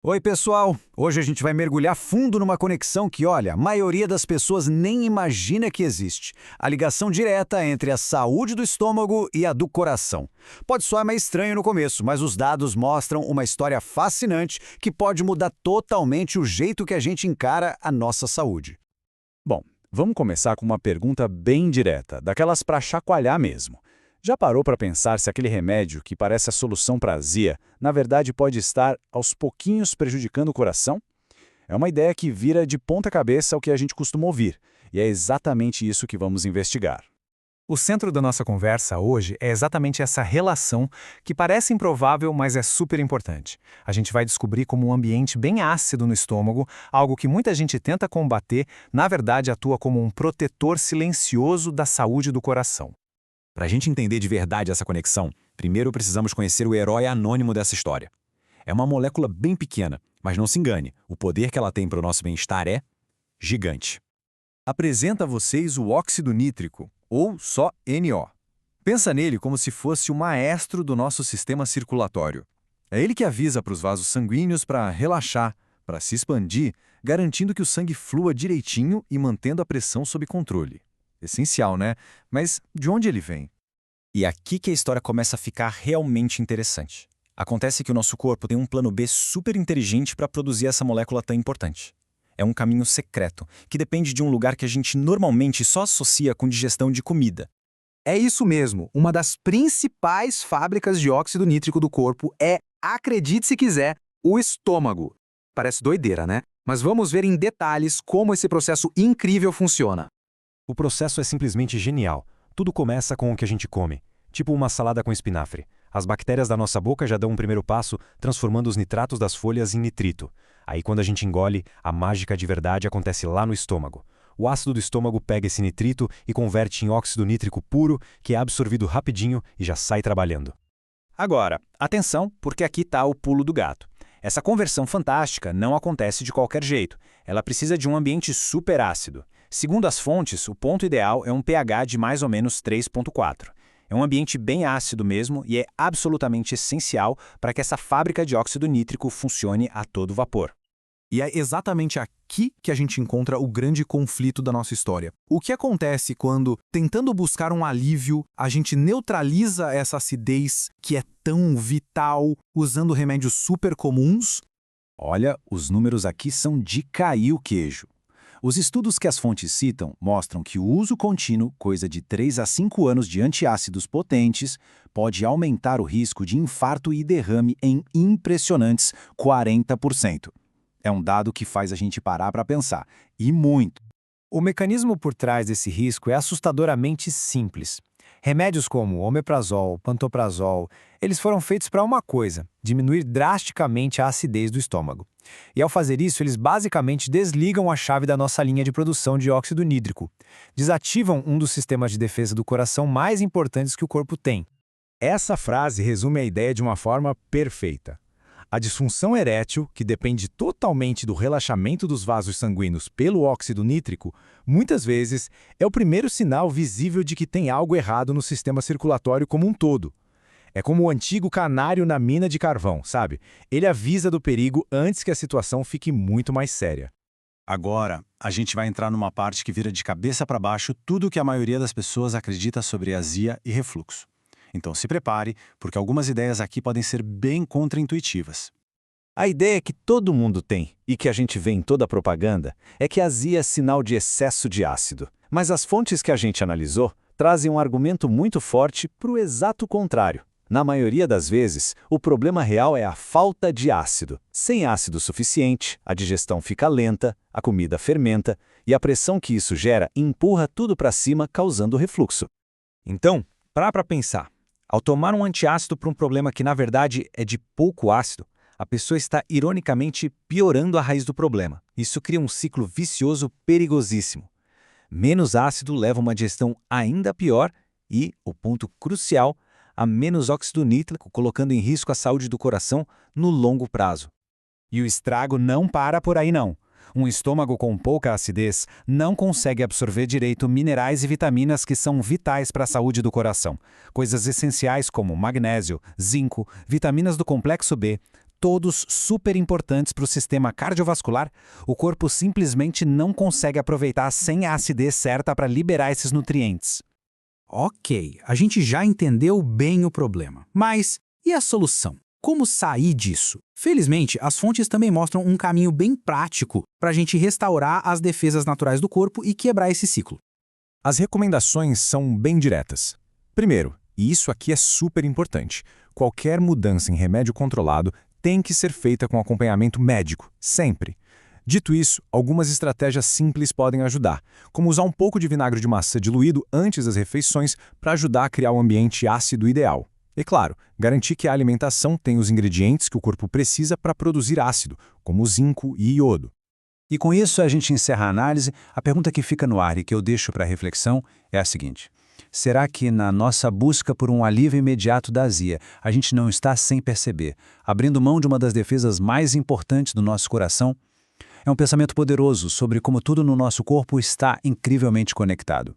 Oi, pessoal! Hoje a gente vai mergulhar fundo numa conexão que, olha, a maioria das pessoas nem imagina que existe. A ligação direta entre a saúde do estômago e a do coração. Pode soar meio estranho no começo, mas os dados mostram uma história fascinante que pode mudar totalmente o jeito que a gente encara a nossa saúde. Bom, vamos começar com uma pergunta bem direta, daquelas para chacoalhar mesmo. Já parou para pensar se aquele remédio que parece a solução para a azia, na verdade pode estar, aos pouquinhos, prejudicando o coração? É uma ideia que vira de ponta cabeça o que a gente costuma ouvir, e é exatamente isso que vamos investigar. O centro da nossa conversa hoje é exatamente essa relação que parece improvável, mas é super importante. A gente vai descobrir como um ambiente bem ácido no estômago, algo que muita gente tenta combater, na verdade atua como um protetor silencioso da saúde do coração. Para a gente entender de verdade essa conexão, primeiro precisamos conhecer o herói anônimo dessa história. É uma molécula bem pequena, mas não se engane, o poder que ela tem para o nosso bem-estar é gigante. Apresenta a vocês o óxido nítrico, ou só NO. Pensa nele como se fosse o maestro do nosso sistema circulatório. É ele que avisa para os vasos sanguíneos para relaxar, para se expandir, garantindo que o sangue flua direitinho e mantendo a pressão sob controle. Essencial, né? Mas de onde ele vem? E aqui que a história começa a ficar realmente interessante. Acontece que o nosso corpo tem um plano B super inteligente para produzir essa molécula tão importante. É um caminho secreto, que depende de um lugar que a gente normalmente só associa com digestão de comida. É isso mesmo, uma das principais fábricas de óxido nítrico do corpo é, acredite se quiser, o estômago. Parece doideira, né? Mas vamos ver em detalhes como esse processo incrível funciona. O processo é simplesmente genial. Tudo começa com o que a gente come, tipo uma salada com espinafre. As bactérias da nossa boca já dão um primeiro passo, transformando os nitratos das folhas em nitrito. Aí, quando a gente engole, a mágica de verdade acontece lá no estômago. O ácido do estômago pega esse nitrito e converte em óxido nítrico puro, que é absorvido rapidinho e já sai trabalhando. Agora, atenção, porque aqui está o pulo do gato. Essa conversão fantástica não acontece de qualquer jeito. Ela precisa de um ambiente super ácido. Segundo as fontes, o ponto ideal é um pH de mais ou menos 3,4. É um ambiente bem ácido mesmo e é absolutamente essencial para que essa fábrica de óxido nítrico funcione a todo vapor. E é exatamente aqui que a gente encontra o grande conflito da nossa história. O que acontece quando, tentando buscar um alívio, a gente neutraliza essa acidez que é tão vital usando remédios super comuns? Olha, os números aqui são de cair o queijo. Os estudos que as fontes citam mostram que o uso contínuo, coisa de 3 a 5 anos de antiácidos potentes, pode aumentar o risco de infarto e derrame em impressionantes 40%. É um dado que faz a gente parar para pensar, e muito. O mecanismo por trás desse risco é assustadoramente simples. Remédios como omeprazol, pantoprazol, eles foram feitos para uma coisa: diminuir drasticamente a acidez do estômago. E ao fazer isso, eles basicamente desligam a chave da nossa linha de produção de óxido nítrico. Desativam um dos sistemas de defesa do coração mais importantes que o corpo tem. Essa frase resume a ideia de uma forma perfeita. A disfunção erétil, que depende totalmente do relaxamento dos vasos sanguíneos pelo óxido nítrico, muitas vezes é o primeiro sinal visível de que tem algo errado no sistema circulatório como um todo. É como o antigo canário na mina de carvão, sabe? Ele avisa do perigo antes que a situação fique muito mais séria. Agora, a gente vai entrar numa parte que vira de cabeça para baixo tudo o que a maioria das pessoas acredita sobre azia e refluxo. Então se prepare, porque algumas ideias aqui podem ser bem contraintuitivas. A ideia que todo mundo tem, e que a gente vê em toda a propaganda, é que a azia é sinal de excesso de ácido. Mas as fontes que a gente analisou trazem um argumento muito forte para o exato contrário. Na maioria das vezes, o problema real é a falta de ácido. Sem ácido suficiente, a digestão fica lenta, a comida fermenta, e a pressão que isso gera empurra tudo para cima, causando refluxo. Então, para pensar. Ao tomar um antiácido para um problema que, na verdade, é de pouco ácido, a pessoa está, ironicamente, piorando a raiz do problema. Isso cria um ciclo vicioso perigosíssimo. Menos ácido leva a uma digestão ainda pior e, o ponto crucial, a menos óxido nítrico, colocando em risco a saúde do coração no longo prazo. E o estrago não para por aí não. Um estômago com pouca acidez não consegue absorver direito minerais e vitaminas que são vitais para a saúde do coração. Coisas essenciais como magnésio, zinco, vitaminas do complexo B, todos super importantes para o sistema cardiovascular, o corpo simplesmente não consegue aproveitar sem a acidez certa para liberar esses nutrientes. Ok, a gente já entendeu bem o problema. Mas e a solução? Como sair disso? Felizmente, as fontes também mostram um caminho bem prático para a gente restaurar as defesas naturais do corpo e quebrar esse ciclo. As recomendações são bem diretas. Primeiro, e isso aqui é super importante, qualquer mudança em remédio controlado tem que ser feita com acompanhamento médico, sempre. Dito isso, algumas estratégias simples podem ajudar, como usar um pouco de vinagre de maçã diluído antes das refeições para ajudar a criar um ambiente ácido ideal. E claro, garantir que a alimentação tem os ingredientes que o corpo precisa para produzir ácido, como zinco e iodo. E com isso a gente encerra a análise. A pergunta que fica no ar e que eu deixo para reflexão é a seguinte: será que na nossa busca por um alívio imediato da azia, a gente não está, sem perceber, abrindo mão de uma das defesas mais importantes do nosso coração? É um pensamento poderoso sobre como tudo no nosso corpo está incrivelmente conectado.